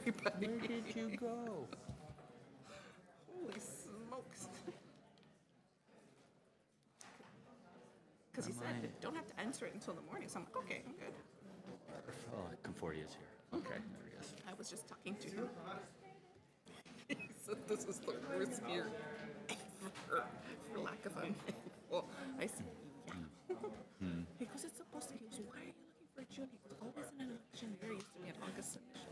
everybody. Where did you go? Holy smokes. Because he said, don't have to answer it until the morning. So I'm like, okay, I'm good. Oh, Conforti is here. Okay, there he is. I was just talking to him. He said this is the worst year ever, for lack of a well, I said, yeah. He goes, it's supposed to be. He goes, why are you looking for June? He goes, always in an election year. It used to be an August submission.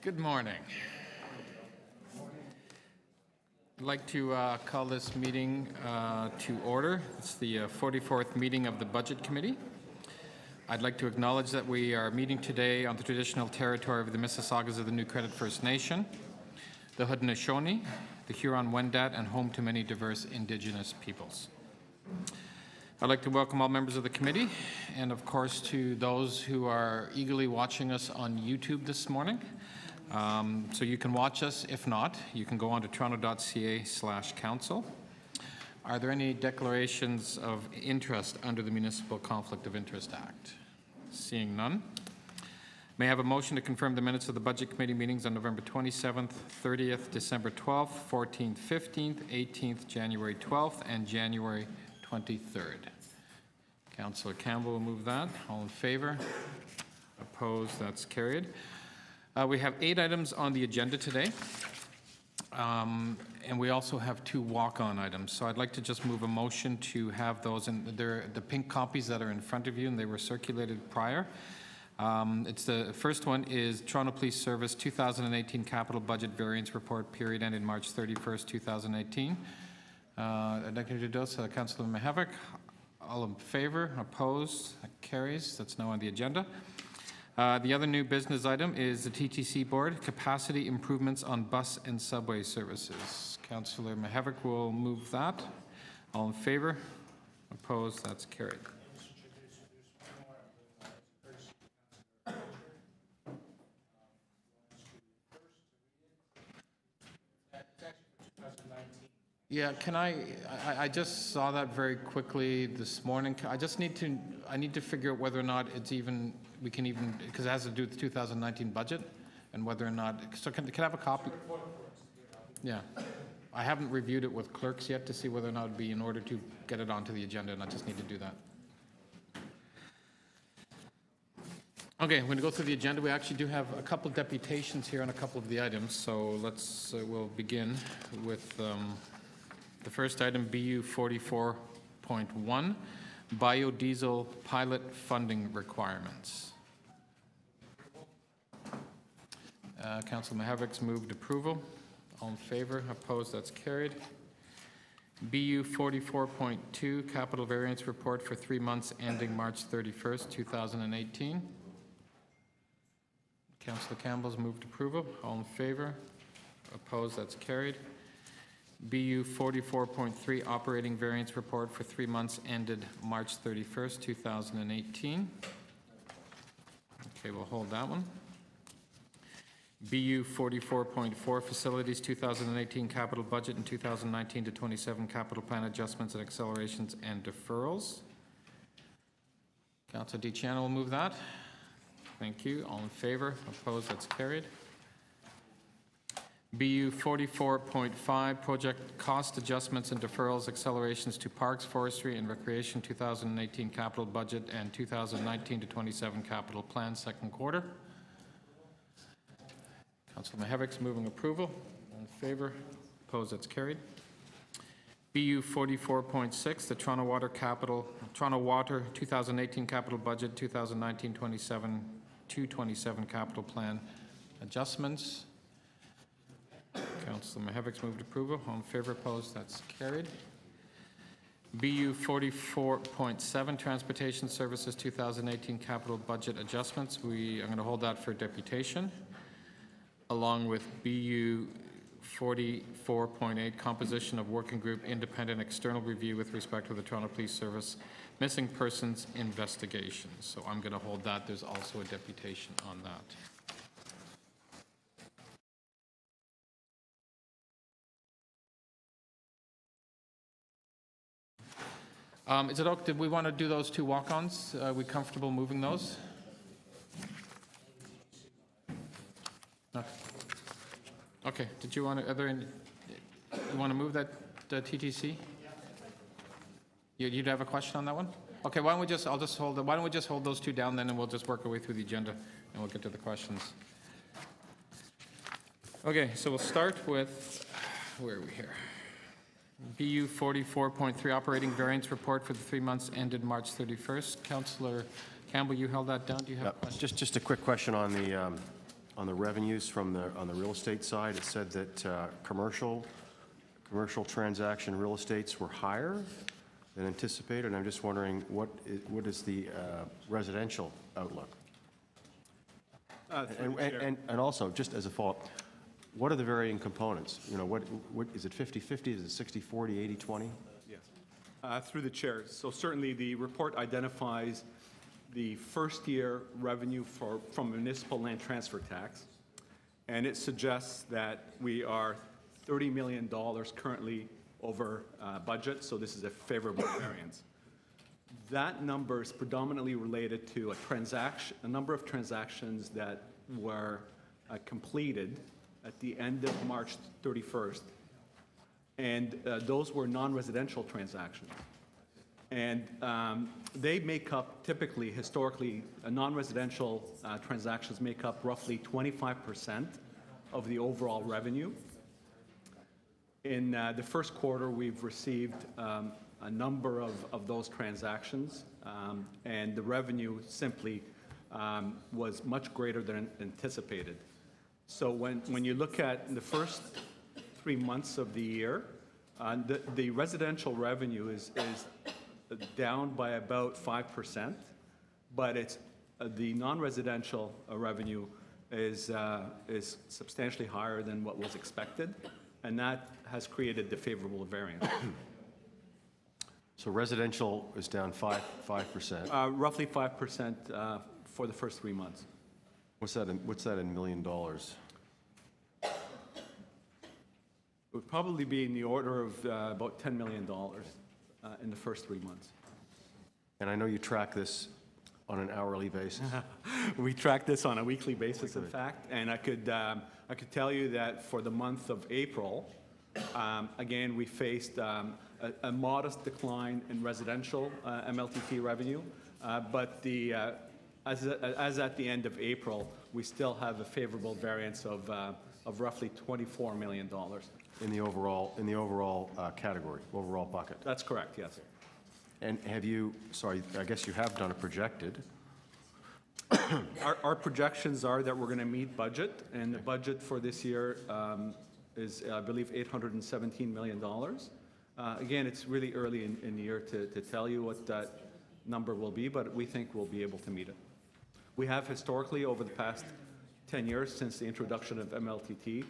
Good morning. I'd like to call this meeting to order. It's the 44th meeting of the Budget Committee. I'd like to acknowledge that we are meeting today on the traditional territory of the Mississaugas of the New Credit First Nation, the Haudenosaunee, the Huron-Wendat, and home to many diverse Indigenous peoples. I'd like to welcome all members of the committee and, of course, to those who are eagerly watching us on YouTube this morning. So you can watch us. If not, you can go on to toronto.ca/council. Are there any declarations of interest under the Municipal Conflict of Interest Act? Seeing none. May I have a motion to confirm the minutes of the Budget Committee meetings on November 27th, 30th, December 12th, 14th, 15th, 18th, January 12th, and January 23rd. Councillor Campbell will move that. All in favor? Opposed? That's carried. We have 8 items on the agenda today, and we also have 2 walk-on items. So I'd like to just move a motion to have those, and they're the pink copies that are in front of you, and they were circulated prior. It's the first one is Toronto Police Service 2018 Capital Budget Variance Report, period ending March 31st, 2018. I'd like to introduce Councillor Mihevc. All in favor? Opposed? That carries. That's now on the agenda. The other new business item is the TTC Board, Capacity Improvements on Bus and Subway Services. Councillor Mihevc will move that. All in favor? Opposed? That's carried. Yeah, can I just saw that very quickly this morning. I just need to, I need to figure out whether or not it's even, we can even, because it has to do with the 2019 budget, and whether or not, so can I have a copy? Yeah. I haven't reviewed it with clerks yet to see whether or not it'd be in order to get it onto the agenda, and I just need to do that. Okay, I'm going to go through the agenda. We actually do have a couple deputations here on a couple of the items, so let's, we'll begin with the first item, BU 44.1, Biodiesel Pilot Funding Requirements. Councilor Mahavic's moved approval. All in favor? Opposed? That's carried. BU 44.2, Capital Variance Report for 3 months ending March 31st, 2018. Councillor Campbell's moved approval. All in favor? Opposed? That's carried. BU 44.3, Operating Variance Report for 3 months ended March 31st, 2018. Okay, we'll hold that one. BU 44.4, Facilities 2018 Capital Budget and 2019 to 27 Capital Plan Adjustments and Accelerations and Deferrals. Councillor DeChiano will move that. Thank you. All in favor? Opposed? That's carried. BU 44.5, Project Cost Adjustments and Deferrals, Accelerations to Parks, Forestry, and Recreation 2018 Capital Budget and 2019 to 27 Capital Plan, second quarter. Councilor Mahavic's moving approval. All in favor? Opposed? That's carried. BU 44.6, the Toronto Water 2018 Capital Budget, 2019-27 to 27 Capital Plan Adjustments. Councilor Mahavic's moved approval. All in favor? Opposed? That's carried. BU 44.7, Transportation Services 2018 Capital Budget Adjustments. I'm going to hold that for deputation, along with BU 44.8, Composition of Working Group Independent External Review with respect to the Toronto Police Service Missing Persons Investigation. So I'm going to hold that. There's also a deputation on that. Is it okay? Did we want to do those two walk-ons? Are we comfortable moving those? No. Okay. Did you want to? You want to move that TTC? You'd have a question on that one? Okay. Why don't we just? I'll just hold. Why don't we just hold those two down then, and we'll just work our way through the agenda, and we'll get to the questions. Okay. So we'll start with. Where are we here? BU 44.3, Operating Variance Report for the 3 months ended March 31st. Councillor Campbell, you held that down. Do you have a question? Just a quick question on the revenues from on the real estate side. It said that commercial transaction real estates were higher than anticipated, and I'm just wondering what is the residential outlook? And also, just as a follow-up, what are the varying components? You know, what is it 50-50? Is it 60-40, 80-20? Yes. Through the chair. So certainly the report identifies the first year revenue from municipal land transfer tax, and it suggests that we are $30 million currently over budget, so this is a favorable variance. That number is predominantly related to a number of transactions that were completed at the end of March 31st, and those were non-residential transactions. And they make up, typically, historically, non-residential transactions make up roughly 25% of the overall revenue. In the first quarter, we've received a number of those transactions, and the revenue simply was much greater than anticipated. So when you look at the first 3 months of the year, the residential revenue is down by about 5%, but it's the non-residential revenue is substantially higher than what was expected, and that has created the favorable variance. So residential is down 5%. Roughly 5% for the first 3 months. What's that in $1 million? It would probably be in the order of about $10 million in the first 3 months. And I know you track this on an hourly basis. We track this on a weekly basis, in fact, and I could tell you that for the month of April, again, we faced a modest decline in residential MLTT revenue, but as at the end of April, we still have a favorable variance of roughly $24 million. In the overall category, overall bucket. That's correct, yes. And have you, sorry, I guess you have done a projected. Our projections are that we're going to meet budget, and the budget for this year is, I believe, $817 million. Again, it's really early in the year to tell you what that number will be, but we think we'll be able to meet it. We have historically, over the past 10 years since the introduction of MLTT,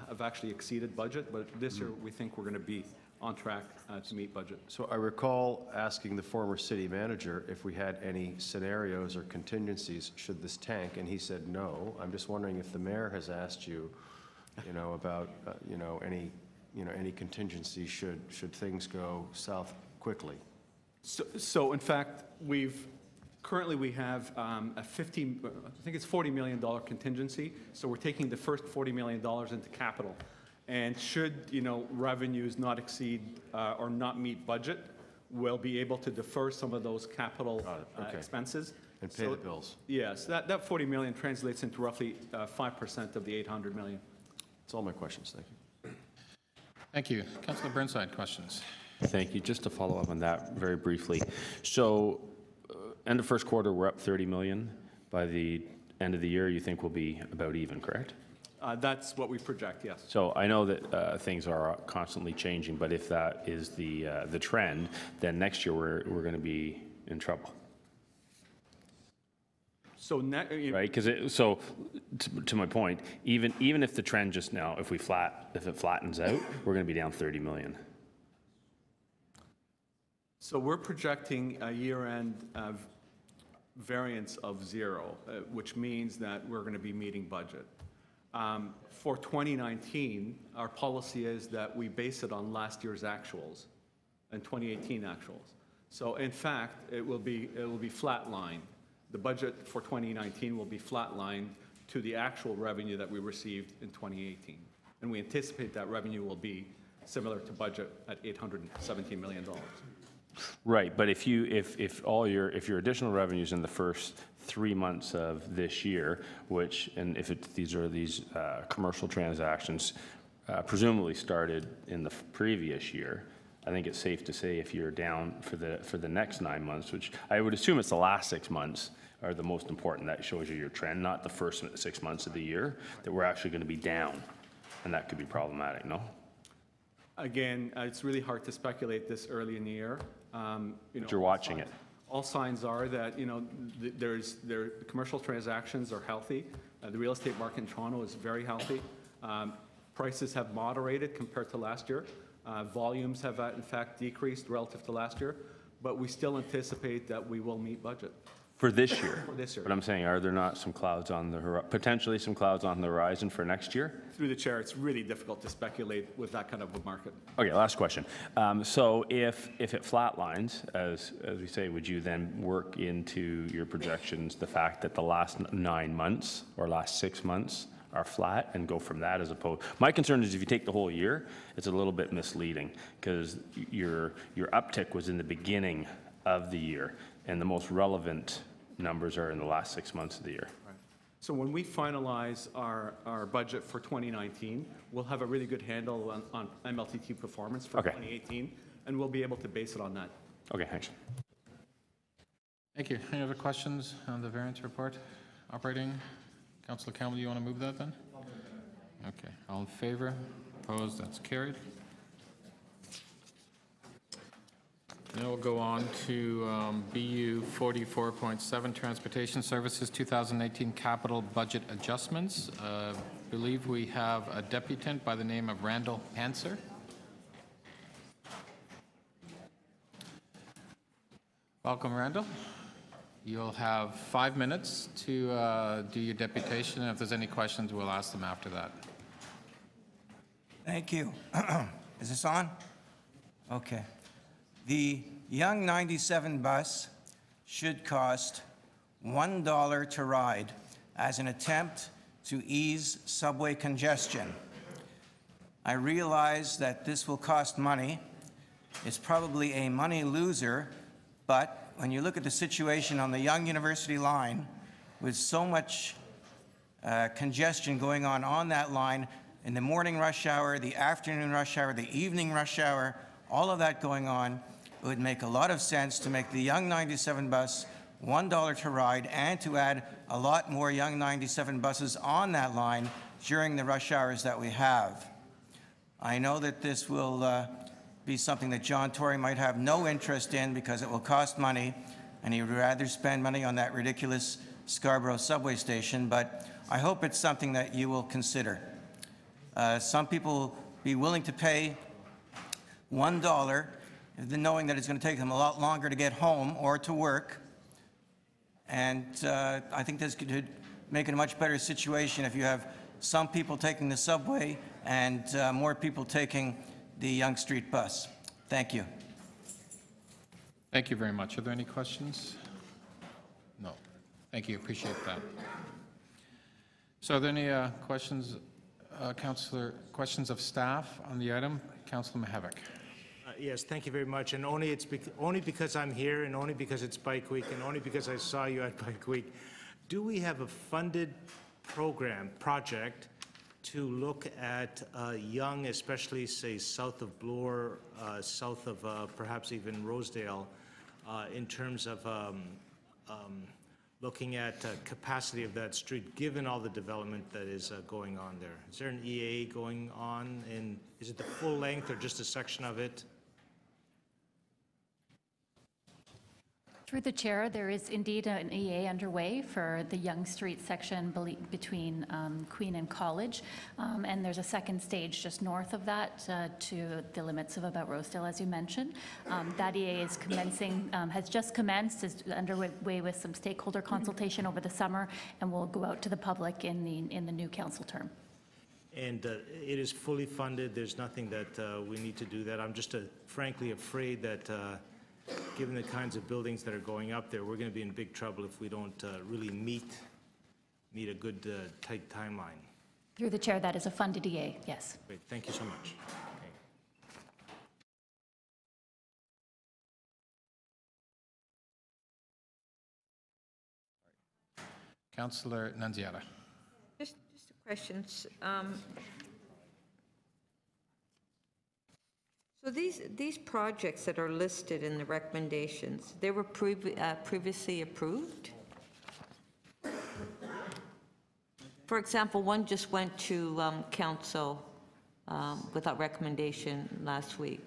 have actually exceeded budget, but this year we think we're going to be on track to meet budget. So I recall asking the former city manager if we had any scenarios or contingencies should this tank, and he said no. I'm just wondering if the mayor has asked you, about, any contingency should things go south quickly. So in fact, currently we have a $40 million contingency. So we're taking the first $40 million into capital. And should, revenues not exceed or not meet budget, we'll be able to defer some of those capital expenses. And pay the bills. Yes, that $40 million translates into roughly 5% of the $800 million. That's all my questions. Thank you. Thank you. Councillor Burnside, questions? Thank you. Just to follow up on that very briefly. So, end of first quarter, we're up 30 million. By the end of the year, you think we'll be about even, correct? That's what we project, yes. So I know that things are constantly changing, but if that is the trend, then next year we're going to be in trouble. So right, because to my point, even if the trend just now, if it flattens out, we're going to be down 30 million. So we're projecting a year-end variance of 0, which means that we're going to be meeting budget. For 2019, our policy is that we base it on last year's actuals and 2018 actuals. So in fact, it will be flatlined. The budget for 2019 will be flatlined to the actual revenue that we received in 2018. And we anticipate that revenue will be similar to budget at $817 million. Right, but if your additional revenues in the first 3 months of this year, these are commercial transactions presumably started in the previous year, I think it's safe to say if you're down for the next 9 months, which I would assume it's the last 6 months are the most important, that shows you your trend, not the first 6 months of the year, that we're actually going to be down, and that could be problematic, no? Again, it's really hard to speculate this early in the year. But you're watching it. All signs are that the commercial transactions are healthy. The real estate market in Toronto is very healthy. Prices have moderated compared to last year. Volumes have in fact decreased relative to last year, but we still anticipate that we will meet budget. For this year? For this year. But I'm saying, are there not some clouds on the potentially some clouds on the horizon for next year? Through the chair, it's really difficult to speculate with that kind of a market. Okay, last question. So if it flatlines, as we say, would you then work into your projections the fact that the last 9 months or last 6 months are flat and go from that as opposed? My concern is if you take the whole year, it's a little bit misleading because your uptick was in the beginning of the year and the most relevant numbers are in the last 6 months of the year. Right. So when we finalize our budget for 2019, we'll have a really good handle on MLTT performance for 2018, and we'll be able to base it on that. Okay, thanks. Thank you. Any other questions on the variance report? Operating? Councillor Campbell, you want to move that then? Okay. All in favor? Opposed? That's carried. Then we'll go on to BU 44.7 Transportation Services 2018 Capital Budget Adjustments. I believe we have a deputant by the name of Randall Panzer. Welcome, Randall. You'll have 5 minutes to do your deputation. If there's any questions, we'll ask them after that. Thank you. Is this on? Okay. The Young 97 bus should cost $1 to ride as an attempt to ease subway congestion. I realize that this will cost money. It's probably a money loser, but when you look at the situation on the Yonge University line, with so much congestion going on that line, in the morning rush hour, the afternoon rush hour, the evening rush hour, all of that going on, it would make a lot of sense to make the Yonge 97 bus $1 to ride and to add a lot more Yonge 97 buses on that line during the rush hours that we have. I know that this will be something that John Tory might have no interest in because it will cost money and he would rather spend money on that ridiculous Scarborough subway station, but I hope it's something that you will consider. Some people will be willing to pay $1, knowing that it's going to take them a lot longer to get home or to work. And I think this could make it a much better situation if you have some people taking the subway and more people taking the Yonge Street bus. Thank you. Thank you very much. Are there any questions? No. Thank you. Appreciate that. So are there any questions, Councillor, questions of staff on the item? Councillor Mihevc. Yes, thank you very much. And only because I'm here and only because it's Bike Week and only because I saw you at Bike Week, do we have a funded project to look at Yonge, especially say south of Bloor, south of perhaps even Rosedale, in terms of looking at capacity of that street, given all the development that is going on there? Is there an EA going on, and is it the full length or just a section of it? Through the chair, there is indeed an EA underway for the Yonge Street section between Queen and College, and there's a second stage just north of that to the limits of about Rosedale, as you mentioned. That EA is commencing, has just commenced, is underway with some stakeholder consultation over the summer, and will go out to the public in the new council term. And it is fully funded. There's nothing that we need to do that. I'm just frankly afraid that given the kinds of buildings that are going up there, we're going to be in big trouble if we don't really meet a good, tight timeline. Through the chair, that is a funded EA, yes. Great, thank you so much. Okay. Councillor Nunziata. Just a question. So these projects that are listed in the recommendations, they were previously approved? For example, one just went to council without recommendation last week.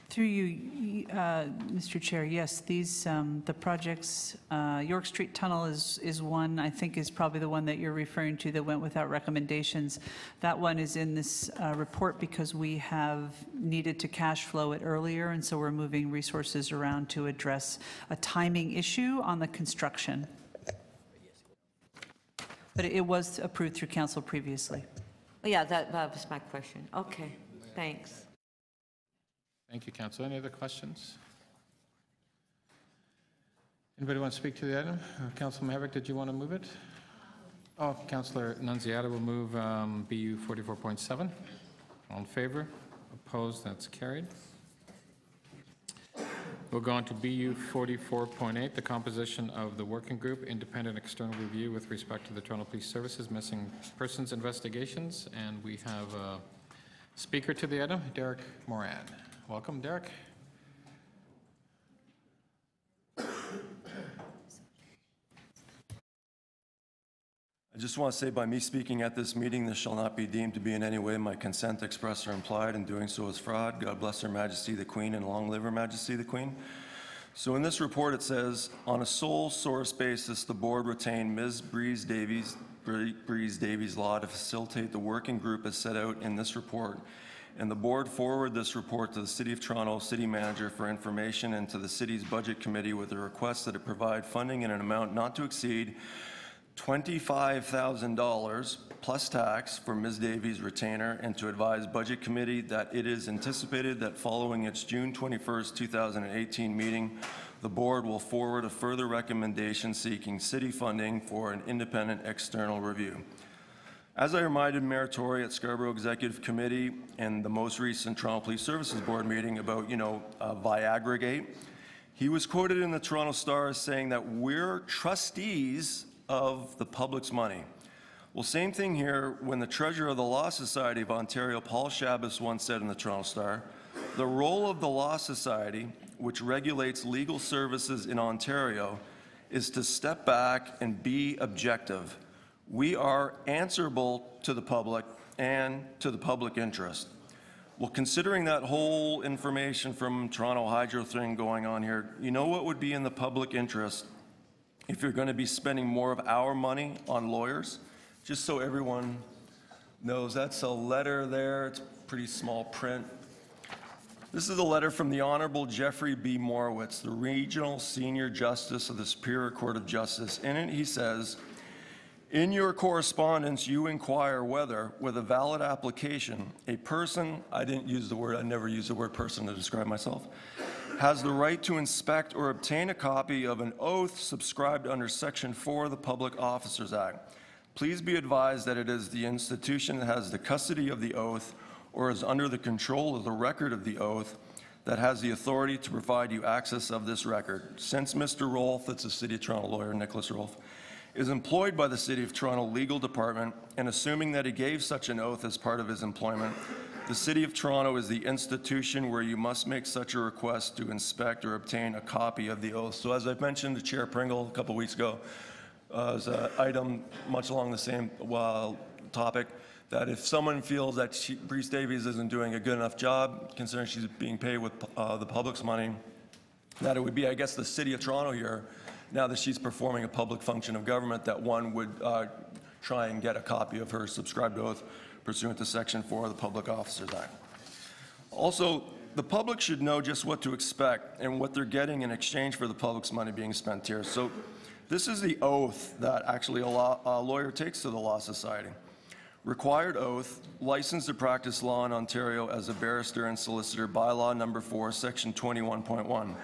Through you, Mr. Chair, yes, these, the projects, York Street Tunnel is one, I think is probably the one that you're referring to that went without recommendations. That one is in this report because we have needed to cash flow it earlier, and so we're moving resources around to address a timing issue on the construction. But it was approved through council previously. Oh, yeah, that was my question. Okay, thanks. Thank you, Councillor. Any other questions? Anybody want to speak to the item? Councillor Mihevc, did you want to move it? Oh, Councillor Nunziata will move BU 44.7. All in favor? Opposed? That's carried. We'll go on to BU 44.8, the composition of the working group, independent external review with respect to the Toronto Police Services missing persons investigations. And we have a speaker to the item, Derek Moran. Welcome, Derek. I just want to say by me speaking at this meeting, this shall not be deemed to be in any way my consent expressed or implied, and doing so is fraud. God bless Her Majesty the Queen, and long live Her Majesty the Queen. So in this report it says, on a sole source basis, the board retained Ms. Breeze Davies Law to facilitate the working group as set out in this report. And the board forwarded this report to the City of Toronto City Manager for information and to the City's Budget Committee with a request that it provide funding in an amount not to exceed $25,000 plus tax for Ms. Davies' retainer, and to advise Budget Committee that it is anticipated that following its June 21st, 2018 meeting, the board will forward a further recommendation seeking city funding for an independent external review. As I reminded Mayor Tory at Scarborough Executive Committee and the most recent Toronto Police Services Board meeting about, Viagra Gate, he was quoted in the Toronto Star as saying that we're trustees of the public's money. Well, same thing here when the treasurer of the Law Society of Ontario, Paul Shabbos, once said in the Toronto Star, the role of the Law Society, which regulates legal services in Ontario, is to step back and be objective. We are answerable to the public and to the public interest. Well, considering that whole information from Toronto Hydro thing going on here, you know what would be in the public interest if you're going to be spending more of our money on lawyers? Just so everyone knows, that's a letter there. It's pretty small print. This is a letter from the Honorable Jeffrey B. Morowitz, the Regional Senior Justice of the Superior Court of Justice. In it, he says, in your correspondence, you inquire whether, with a valid application, a person, I never use the word person to describe myself, has the right to inspect or obtain a copy of an oath subscribed under Section 4 of the Public Officers Act. Please be advised that it is the institution that has the custody of the oath or is under the control of the record of the oath that has the authority to provide you access of this record. Since Mr. Rolfe, that's a City of Toronto lawyer, Nicholas Rolfe, is employed by the City of Toronto Legal Department, and assuming that he gave such an oath as part of his employment, the City of Toronto is the institution where you must make such a request to inspect or obtain a copy of the oath. So as I've mentioned to Chair Pringle a couple weeks ago, as an item much along the same topic, that if someone feels that Brice Davies isn't doing a good enough job, considering she's being paid with the public's money, that it would be, I guess, the City of Toronto here, now that she's performing a public function of government, that one would try and get a copy of her subscribed oath pursuant to Section 4 of the Public Officers Act. Also, the public should know just what to expect and what they're getting in exchange for the public's money being spent here. So this is the oath that actually a lawyer takes to the Law Society. Required oath, licensed to practice law in Ontario as a barrister and solicitor, bylaw number 4, section 21.1.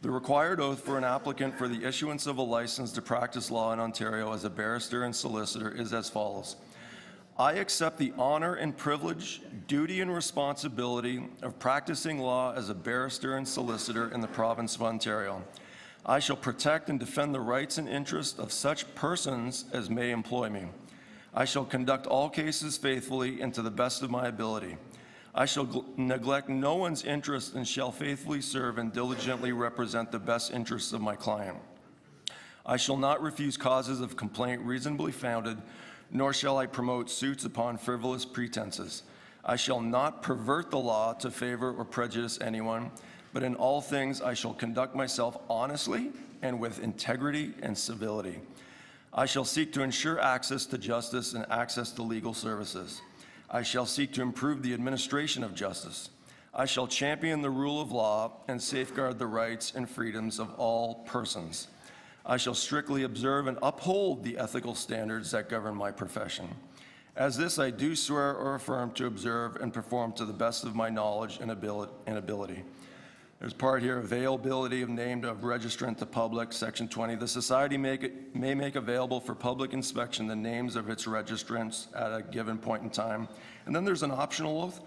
The required oath for an applicant for the issuance of a license to practice law in Ontario as a barrister and solicitor is as follows. I accept the honor and privilege, duty and responsibility of practicing law as a barrister and solicitor in the province of Ontario. I shall protect and defend the rights and interests of such persons as may employ me. I shall conduct all cases faithfully and to the best of my ability. I shall neglect no one's interest and shall faithfully serve and diligently represent the best interests of my client. I shall not refuse causes of complaint reasonably founded, nor shall I promote suits upon frivolous pretenses. I shall not pervert the law to favor or prejudice anyone, but in all things I shall conduct myself honestly and with integrity and civility. I shall seek to ensure access to justice and access to legal services. I shall seek to improve the administration of justice. I shall champion the rule of law and safeguard the rights and freedoms of all persons. I shall strictly observe and uphold the ethical standards that govern my profession. As this, I do swear or affirm to observe and perform to the best of my knowledge and ability. There's part here, availability of name of registrant to public, section 20. The society may make available for public inspection the names of its registrants at a given point in time. And then there's an optional oath.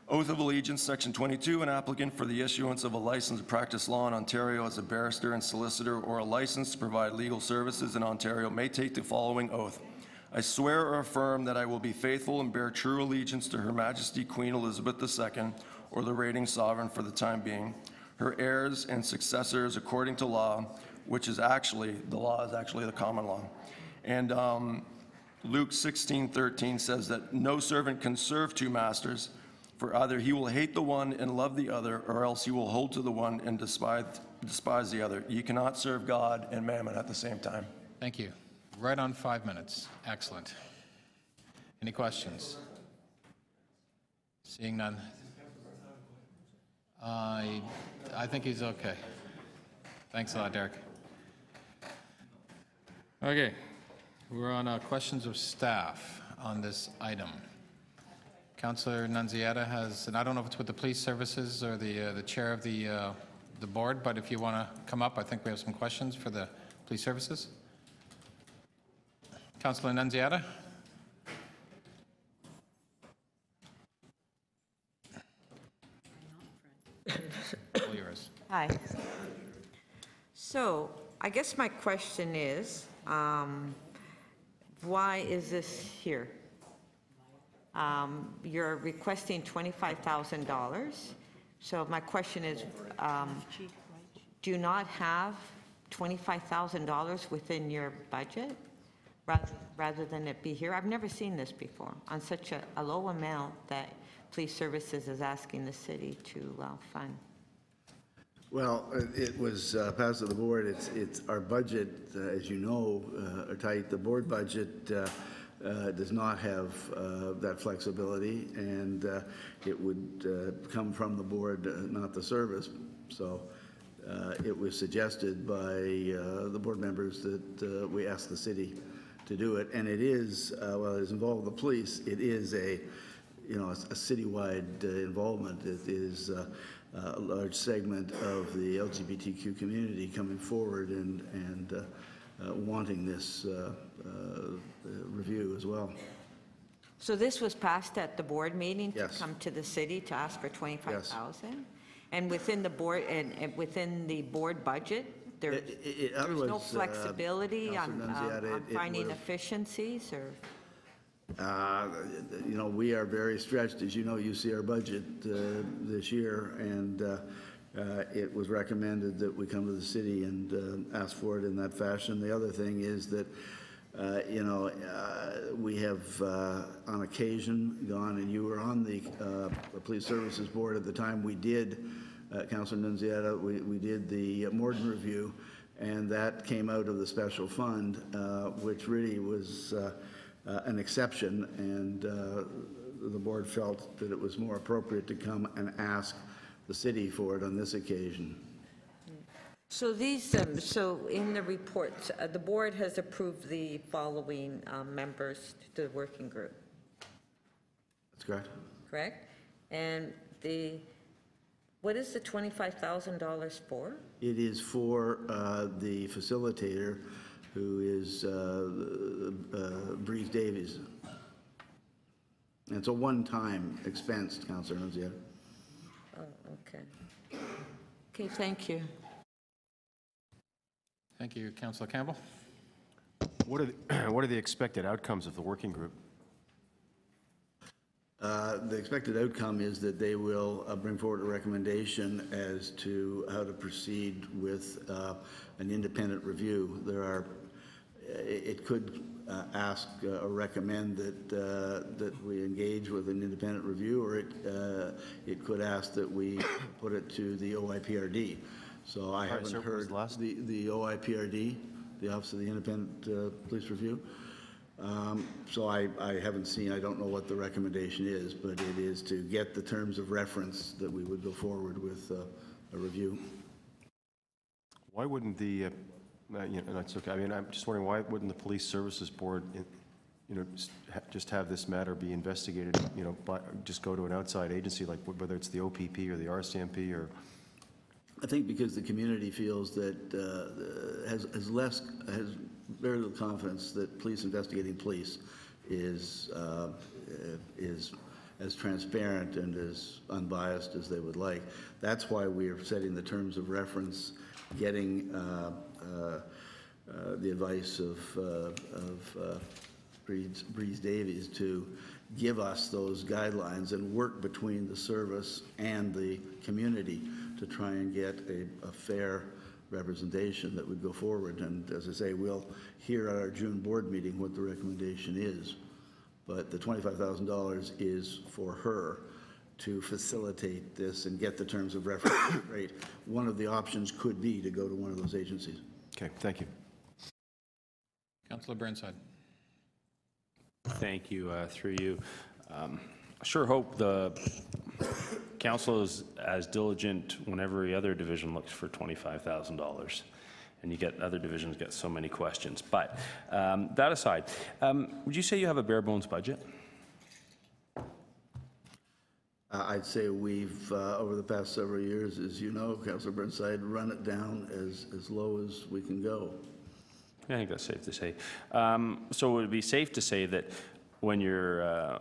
Oath of Allegiance, Section 22, an applicant for the issuance of a license to practice law in Ontario as a barrister and solicitor or a license to provide legal services in Ontario may take the following oath. I swear or affirm that I will be faithful and bear true allegiance to Her Majesty Queen Elizabeth II or the reigning sovereign for the time being, her heirs and successors according to law, which is actually, the law is actually the common law. And Luke 16:13 says that no servant can serve two masters, for either he will hate the one and love the other, or else he will hold to the one and despise the other. You cannot serve God and mammon at the same time. Thank you. Right on 5 minutes. Excellent. Any questions? Seeing none. I think he's okay. Thanks a lot, Derek. Okay. We're on questions of staff on this item. Councillor Nunziata has, and I don't know if it's with the police services or the chair of the board, but if you want to come up, I think we have some questions for the police services. Councillor Nunziata. All yours. Hi. So I guess my question is, why is this here? You're requesting $25,000. So my question is, do you not have $25,000 within your budget rather than it be here? I've never seen this before on such a low amount that police services is asking the city to fund. Well, it was passed to the board. It's our budget, as you know, are tight. The board budget does not have that flexibility, and it would come from the board, not the service. So it was suggested by the board members that we ask the city to do it, and it is, well, it's involved the police. It is a citywide involvement. It is a large segment of the LGBTQ community coming forward and wanting this review as well. So this was passed at the board meeting to Yes. come to the city to ask for $25,000? And within the board, and within the board budget, there's no flexibility on finding efficiencies, or? You know, we are very stretched. As you know, you see our budget this year, and it was recommended that we come to the city and ask for it in that fashion. The other thing is that, we have on occasion gone, and you were on the Police Services Board at the time we did, Councilor Nunziata, we did the Morden review, and that came out of the special fund, which really was an exception, and the board felt that it was more appropriate to come and ask the city for it on this occasion. So these, so in the report, the board has approved the following members to the working group, That's correct. correct? And what is the $25,000 for? It is for the facilitator, who is Breeze Davies. And it's a one-time expense, Councilor Nunziata. Oh, okay. Okay, thank you. Thank you, Councillor Campbell. What are the expected outcomes of the working group? The expected outcome is that they will bring forward a recommendation as to how to proceed with an independent review. It could ask or recommend that we engage with an independent review, or it could ask that we put it to the OIPRD. So I haven't heard the OIPRD, the Office of the Independent Police Review. So I haven't seen, I don't know what the recommendation is, but it is to get the terms of reference that we would go forward with a review. Why wouldn't the, that's okay. I mean, I'm just wondering, why wouldn't the Police Services Board, just have this matter be investigated, just go to an outside agency, like whether it's the OPP or the RCMP or? I think because the community feels that has very little confidence that police investigating police is as transparent and as unbiased as they would like. That's why we are setting the terms of reference, getting the advice of Breeze Davies to give us those guidelines and work between the service and the community to try and get a fair representation that would go forward. And as I say, we'll hear at our June board meeting what the recommendation is. But the $25,000 is for her to facilitate this and get the terms of reference straight. One of the options could be to go to one of those agencies. Okay, thank you. Councillor Burnside. Thank you, through you. I sure hope the council is as diligent when every other division looks for $25,000. and you get, other divisions get so many questions. But that aside, would you say you have a bare bones budget? I'd say we've, over the past several years, as you know, Councillor Burnside, run it down as low as we can go. I think that's safe to say. So would it be safe to say that when you're,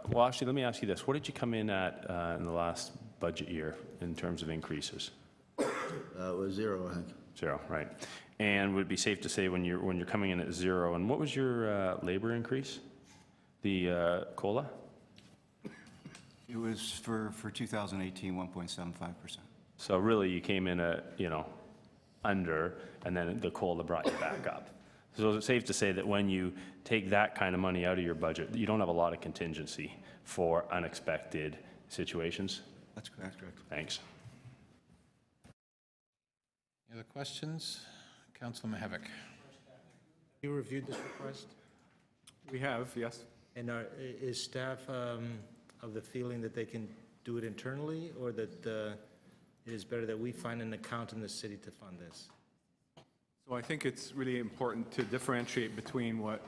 well, actually, let me ask you this. What did you come in at in the last budget year in terms of increases? It was 0, I think. 0, right. And would it be safe to say when you're coming in at 0, and what was your labor increase? The COLA? It was for 2018, 1.75%. So really, you came in at, you know, under, and then the COLA brought you back up. So is it safe to say that when you take that kind of money out of your budget, you don't have a lot of contingency for unexpected situations? That's correct. Thanks. Any other questions? Councillor Mahavik. You reviewed this request? We have, yes. And is staff of the feeling that they can do it internally, or that it is better that we find an account in the city to fund this? So I think it's really important to differentiate between what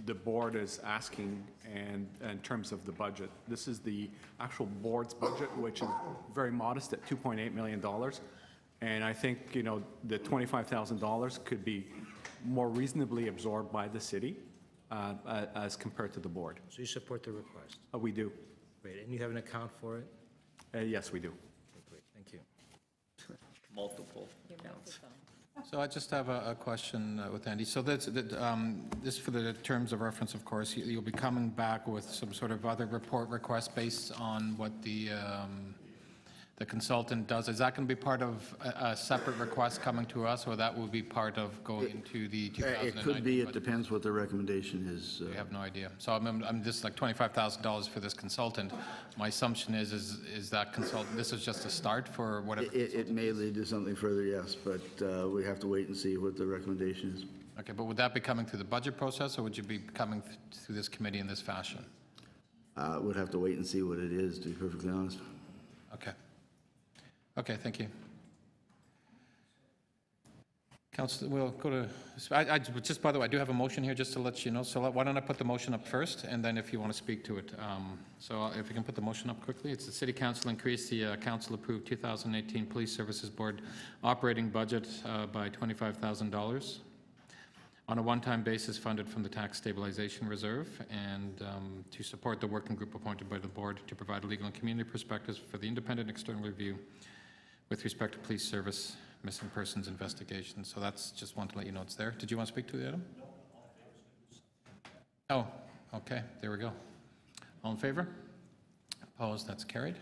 the board is asking and in terms of the budget. This is the actual board's budget, which is very modest at $2.8 million. And I think, you know, the $25,000 could be more reasonably absorbed by the city as compared to the board. So you support the request? We do. Great, and you have an account for it? Yes, we do. Okay, great, thank you. Multiple accounts. So I just have a question with Andy. So this for the terms of reference, of course, you'll be coming back with some sort of other report request based on what the consultant does. Is that going to be part of a separate request coming to us, or that will be part of going into the 2019? It could be. It depends what the recommendation is. We have no idea. So I'm just like $25,000 for this consultant. My assumption is that consultant, this is just a start for whatever. It may lead to something further, yes, but we have to wait and see what the recommendation is. Okay, but would that be coming through the budget process, or would you be coming through this committee in this fashion? We'd have to wait and see what it is, to be perfectly honest. Okay. Okay, thank you. Council, we'll go to, just by the way, I do have a motion here just to let you know, so why don't I put the motion up first, and then if you want to speak to it. So if you can put the motion up quickly. It's the City Council increase the council-approved 2018 Police Services Board operating budget by $25,000 on a one-time basis funded from the Tax Stabilization Reserve, and to support the working group appointed by the board to provide legal and community perspectives for the independent external review with respect to police service missing persons investigation. So that's just want to let you know it's there. Did you want to speak to the item? Oh, okay, there we go. All in favor? Opposed? That's carried.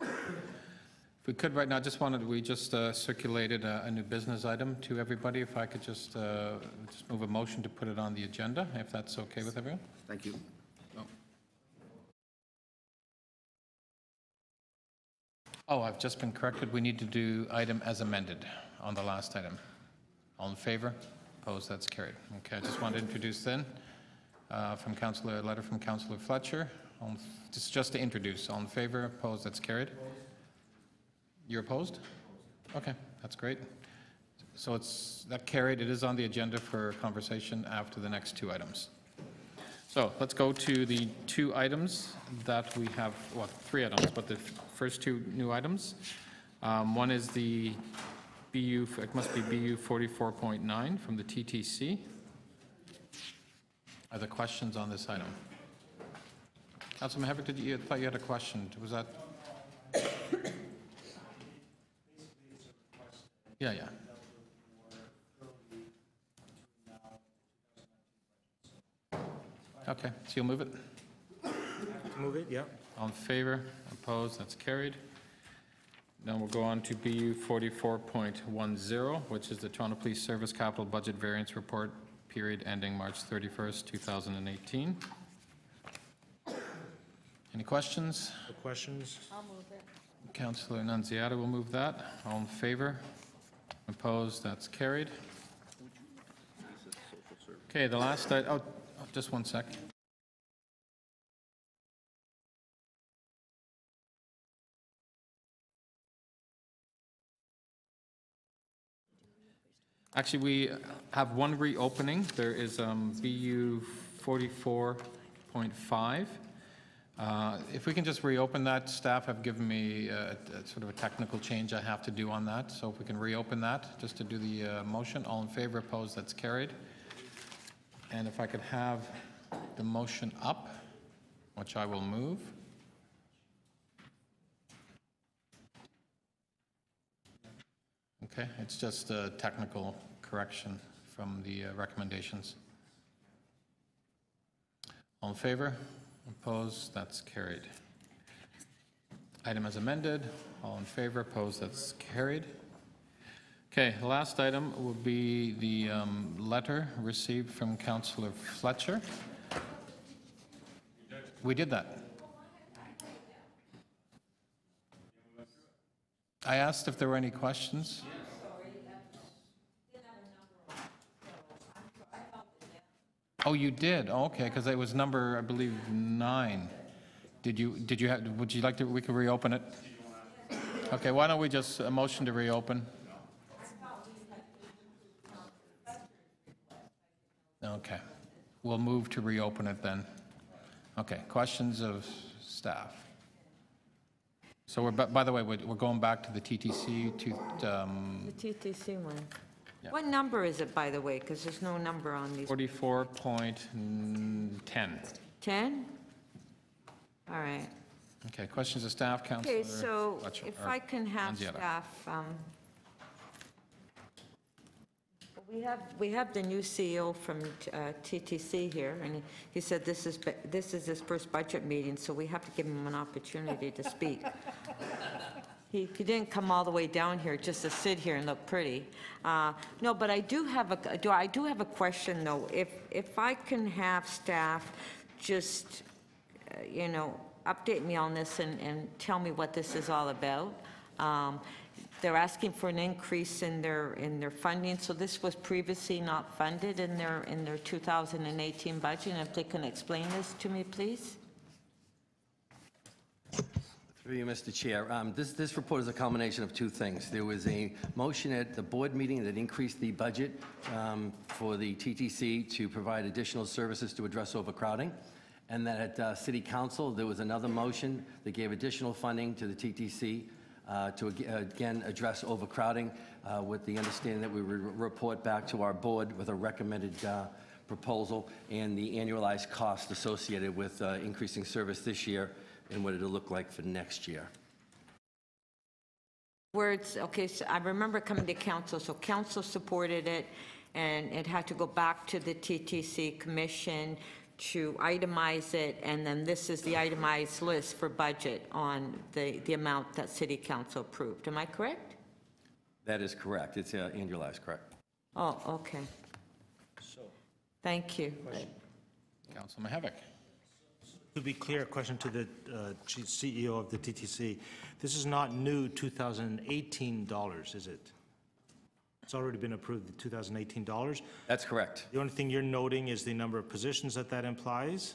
If we could right now, we just circulated a new business item to everybody. If I could just move a motion to put it on the agenda, if that's okay with everyone. Thank you. Oh, I've just been corrected. We need to do item as amended on the last item. All in favor? Opposed? That's carried. Okay, I just wanted to introduce then a letter from Councillor Fletcher. Just to introduce. All in favor? Opposed? That's carried. You're opposed? Okay, that's great. So that carried. It is on the agenda for conversation after the next two items. So let's go to the two items that we have, well, three items, but the first two new items. One is the it must be BU 44.9 from the TTC. Are there questions on this item? Councilman Mahavik, I thought you had a question. Was that? Yeah. Okay, so you'll move it? Move it, yeah. All in favor? Opposed? That's carried. Now we'll go on to BU 44.10, which is the Toronto Police Service Capital Budget Variance Report, period ending March 31st, 2018. Any questions? No questions? I'll move it. Councillor Nunziata will move that. All in favor? Opposed? That's carried. Okay, the last item. Oh, just one sec. Actually, we have one reopening. There is BU 44.5. If we can just reopen that, staff have given me sort of a technical change I have to do on that. So if we can reopen that, just to do the motion. All in favor, opposed, that's carried. And if I could have the motion up, which I will move. Okay, it's just a technical correction from the recommendations. All in favor? Opposed? That's carried. Item as amended. All in favor? Opposed? That's carried. Okay, the last item will be the letter received from Councillor Fletcher. We did that. I asked if there were any questions. Oh, you did? Oh, okay, because it was number, I believe, 9. Would you like to, we could reopen it? Okay, why don't we just, a motion to reopen? Okay, we'll move to reopen it then. Okay, questions of staff? So we're, by the way, we're going back to the TTC to... The TTC one. Yeah. What number is it, by the way? Because there's no number on these. 44.10. 10? All right. Okay, questions of staff, Councillor Okay, so Fletcher, if or I can have Anzietta. staff, we have the new CEO from TTC here, and he said this is his first budget meeting, so we have to give him an opportunity to speak. He didn't come all the way down here just to sit here and look pretty. No, but I do have a question though. If I can have staff just, update me on this and tell me what this is all about. They're asking for an increase in their funding, so this was previously not funded in their 2018 budget. And if they can explain this to me, please. Through you, Mr. Chair. This report is a combination of two things. There was a motion at the board meeting that increased the budget for the TTC to provide additional services to address overcrowding. And that at City Council, there was another motion that gave additional funding to the TTC to again address overcrowding with the understanding that we would report back to our board with a recommended proposal and the annualized cost associated with increasing service this year and what it'll look like for next year. Okay, so I remember coming to council, so council supported it, and it had to go back to the TTC commission to itemize it, and then this is the itemized list for budget on the amount that City Council approved. Am I correct? That is correct. It's annualized, correct. Oh, okay. Thank you. Councilman Havoc. To be clear, a question to the CEO of the TTC. This is not new 2018 dollars, is it? It's already been approved, the 2018 dollars? That's correct. The only thing you're noting is the number of positions that implies?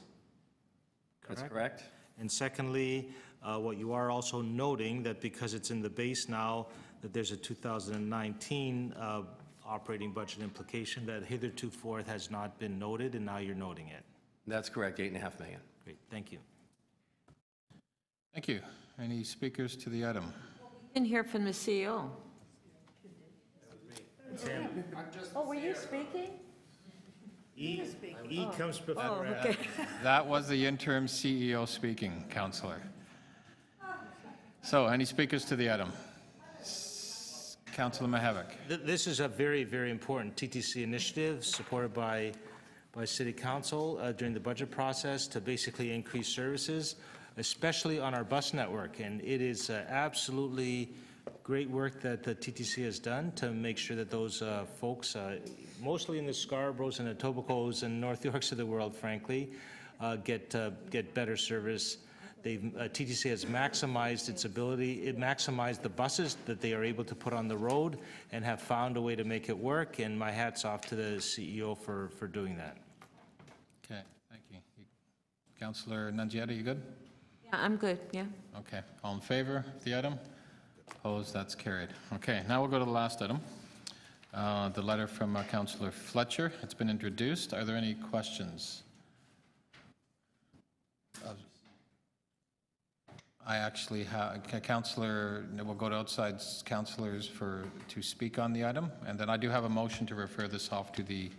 Correct? That's correct. And secondly, what you are also noting that because it's in the base now, that there's a 2019 operating budget implication that hitherto forth has not been noted, and now you're noting it. That's correct, $8.5 million. Great, thank you. Thank you. Any speakers to the item? We didn't hear from the CEO. Oh, were you speaking? E comes before. Oh, okay. That was the interim CEO speaking, Councillor. So, any speakers to the item? Councillor Mahevik. This is a very, very important TTC initiative supported by City Council during the budget process to basically increase services, especially on our bus network. And it is absolutely great work that the TTC has done to make sure that those folks, mostly in the Scarboroughs and Etobicoke and North Yorks of the world, frankly, get better service. TTC has maximized its ability. It maximized the buses that they are able to put on the road and have found a way to make it work. And my hat's off to the CEO for doing that. Okay, thank you. Councillor Nangietta, you good? Yeah, I'm good, yeah. Okay, all in favor of the item? Opposed, that's carried. Okay, now we'll go to the last item. The letter from Councillor Fletcher, it's been introduced. Are there any questions? I actually have, Councillor, we'll go to outside councillors to speak on the item, and then I do have a motion to refer this off to the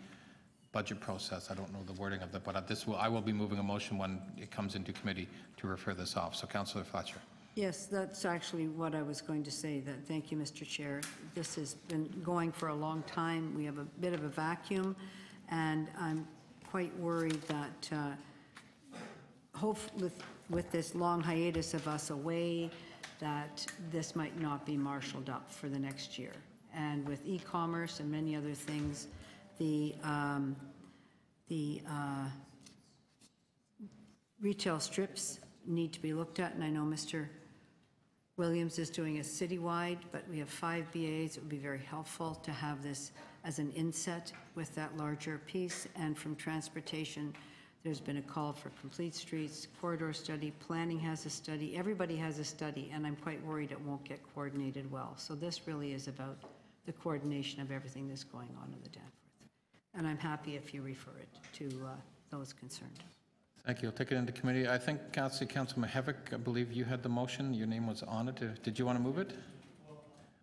budget process. I don't know the wording of that, but I will be moving a motion when it comes into committee to refer this off. So Councillor Fletcher. Yes, that's actually what I was going to say. That thank you, Mr. Chair. This has been going for a long time. We have a bit of a vacuum, and I'm quite worried that with this long hiatus of us away, that this might not be marshaled up for the next year. And with e-commerce and many other things, the retail strips need to be looked at, and I know Mr. Williams is doing a citywide, but we have 5 BAs. It would be very helpful to have this as an inset with that larger piece. And from transportation, there's been a call for complete streets, corridor study, planning has a study, everybody has a study, and I'm quite worried it won't get coordinated well. So this really is about the coordination of everything that's going on in the Danforth. And I'm happy if you refer it to those concerned. Thank you. I'll take it into committee. I think Councilman Hevick, I believe you had the motion. Your name was on it. Did you want to move it?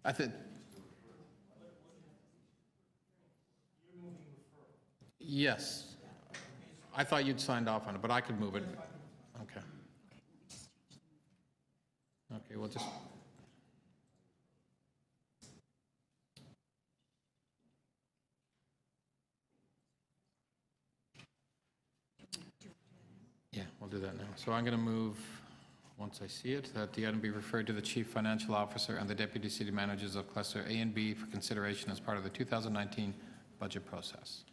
I think. Yes. I thought you'd signed off on it, but I could move it. Okay. Okay, we'll just. Yeah, we'll do that now. So I'm going to move, once I see it, that the item be referred to the Chief Financial Officer and the Deputy City Managers of Cluster A and B for consideration as part of the 2019 budget process.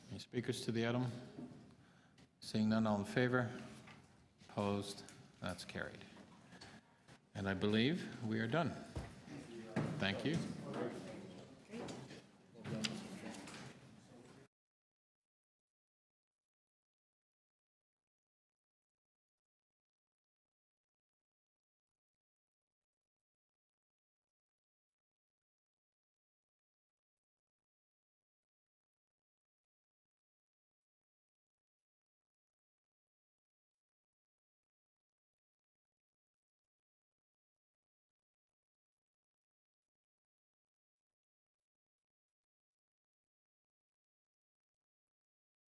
Any speakers to the item? Seeing none, all in favor? Opposed? That's carried. And I believe we are done. Thank you.